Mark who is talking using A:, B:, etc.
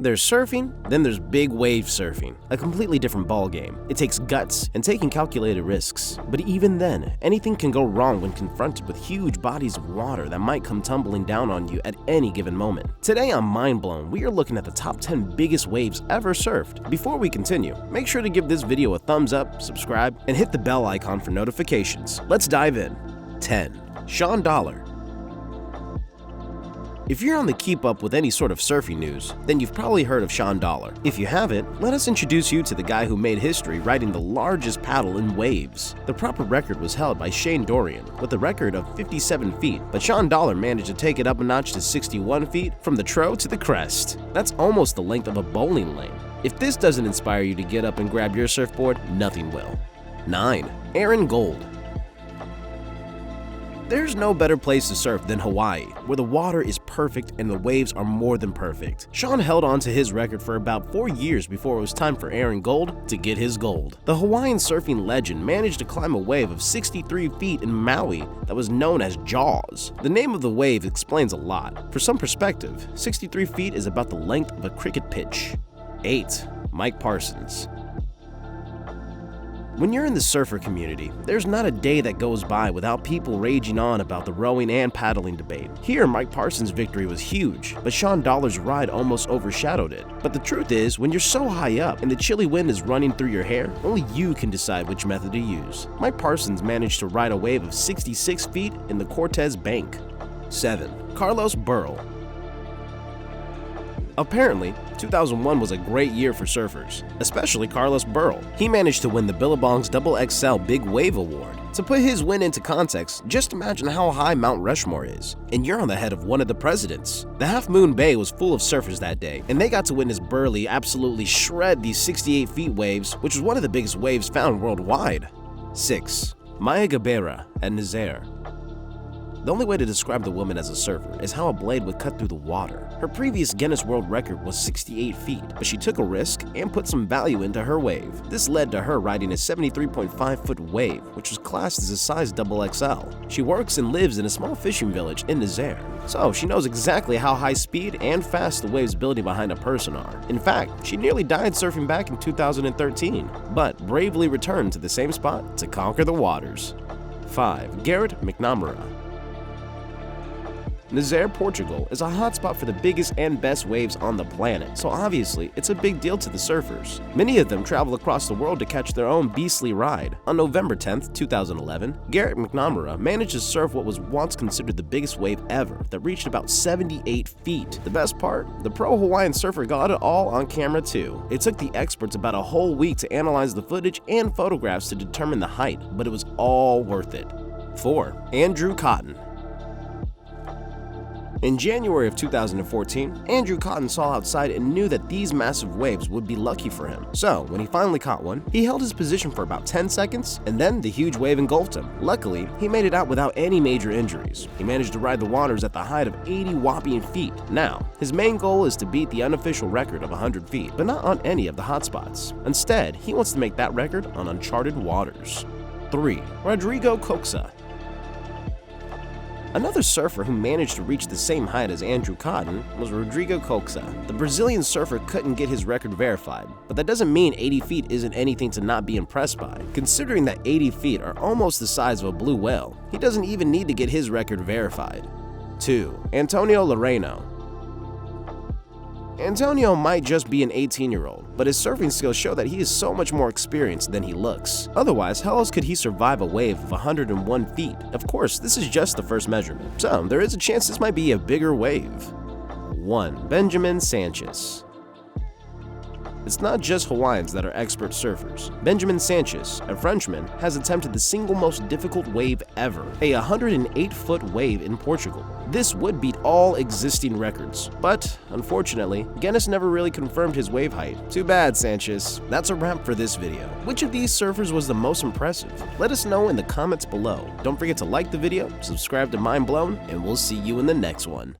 A: There's surfing, then there's big wave surfing, a completely different ballgame. It takes guts and taking calculated risks. But even then, anything can go wrong when confronted with huge bodies of water that might come tumbling down on you at any given moment. Today on Mind Blown, we are looking at the top 10 biggest waves ever surfed. Before we continue, make sure to give this video a thumbs up, subscribe, and hit the bell icon for notifications. Let's dive in. 10. Sean Dollar. If you're on the keep up with any sort of surfing news, then you've probably heard of Sean Dollar. If you haven't, let us introduce you to the guy who made history riding the largest paddle in waves. The proper record was held by Shane Dorian with a record of 57 feet, but Sean Dollar managed to take it up a notch to 61 feet from the trough to the crest. That's almost the length of a bowling lane. If this doesn't inspire you to get up and grab your surfboard, nothing will. 9. Aaron Gold. There's no better place to surf than Hawaii, where the water is perfect and the waves are more than perfect. Sean held on to his record for about 4 years before it was time for Aaron Gold to get his gold. The Hawaiian surfing legend managed to climb a wave of 63 feet in Maui that was known as Jaws. The name of the wave explains a lot. For some perspective, 63 feet is about the length of a cricket pitch. 8. Mike Parsons. When you're in the surfer community, there's not a day that goes by without people raging on about the rowing and paddling debate. Here, Mike Parsons' victory was huge, but Sean Dollar's ride almost overshadowed it. But the truth is, when you're so high up and the chilly wind is running through your hair, only you can decide which method to use. Mike Parsons managed to ride a wave of 66 feet in the Cortez Bank. 7. Carlos Burrel. Apparently, 2001 was a great year for surfers, especially Carlos Burrel. He managed to win the Billabong's XXL Big Wave Award. To put his win into context, just imagine how high Mount Rushmore is, and you're on the head of one of the presidents. The Half Moon Bay was full of surfers that day, and they got to witness Burley absolutely shred these 68 feet waves, which was one of the biggest waves found worldwide. 6. Maya Gabeira at Nazare. The only way to describe the woman as a surfer is how a blade would cut through the water. Her previous Guinness World Record was 68 feet, but she took a risk and put some value into her wave. This led to her riding a 73.5-foot wave, which was classed as a size XXL. She works and lives in a small fishing village in Nazare, so she knows exactly how high speed and fast the waves building behind a person are. In fact, she nearly died surfing back in 2013, but bravely returned to the same spot to conquer the waters. 5. Garrett McNamara. Nazare, Portugal is a hotspot for the biggest and best waves on the planet, so obviously it's a big deal to the surfers. Many of them travel across the world to catch their own beastly ride. On November 10, 2011, Garrett McNamara managed to surf what was once considered the biggest wave ever that reached about 78 feet. The best part? The pro Hawaiian surfer got it all on camera too. It took the experts about a whole week to analyze the footage and photographs to determine the height, but it was all worth it. 4. Andrew Cotton. In January of 2014, Andrew Cotton saw outside and knew that these massive waves would be lucky for him. So, when he finally caught one, he held his position for about 10 seconds, and then the huge wave engulfed him. Luckily, he made it out without any major injuries. He managed to ride the waters at the height of 80 whopping feet. Now, his main goal is to beat the unofficial record of 100 feet, but not on any of the hotspots. Instead, he wants to make that record on uncharted waters. 3. Rodrigo Coxa. Another surfer who managed to reach the same height as Andrew Cotton was Rodrigo Coxa. The Brazilian surfer couldn't get his record verified, but that doesn't mean 80 feet isn't anything to not be impressed by. Considering that 80 feet are almost the size of a blue whale, he doesn't even need to get his record verified. 2. Antonio Loreno. Antonio might just be an 18-year-old, but his surfing skills show that he is so much more experienced than he looks. Otherwise, how else could he survive a wave of 101 feet? Of course, this is just the first measurement, so there is a chance this might be a bigger wave. 1. Benjamin Sanchez. It's not just Hawaiians that are expert surfers. Benjamin Sanchez, a Frenchman, has attempted the single most difficult wave ever, a 108-foot wave in Portugal. This would beat all existing records, but unfortunately, Guinness never really confirmed his wave height. Too bad, Sanchez. That's a wrap for this video. Which of these surfers was the most impressive? Let us know in the comments below. Don't forget to like the video, subscribe to Mind Blown, and we'll see you in the next one.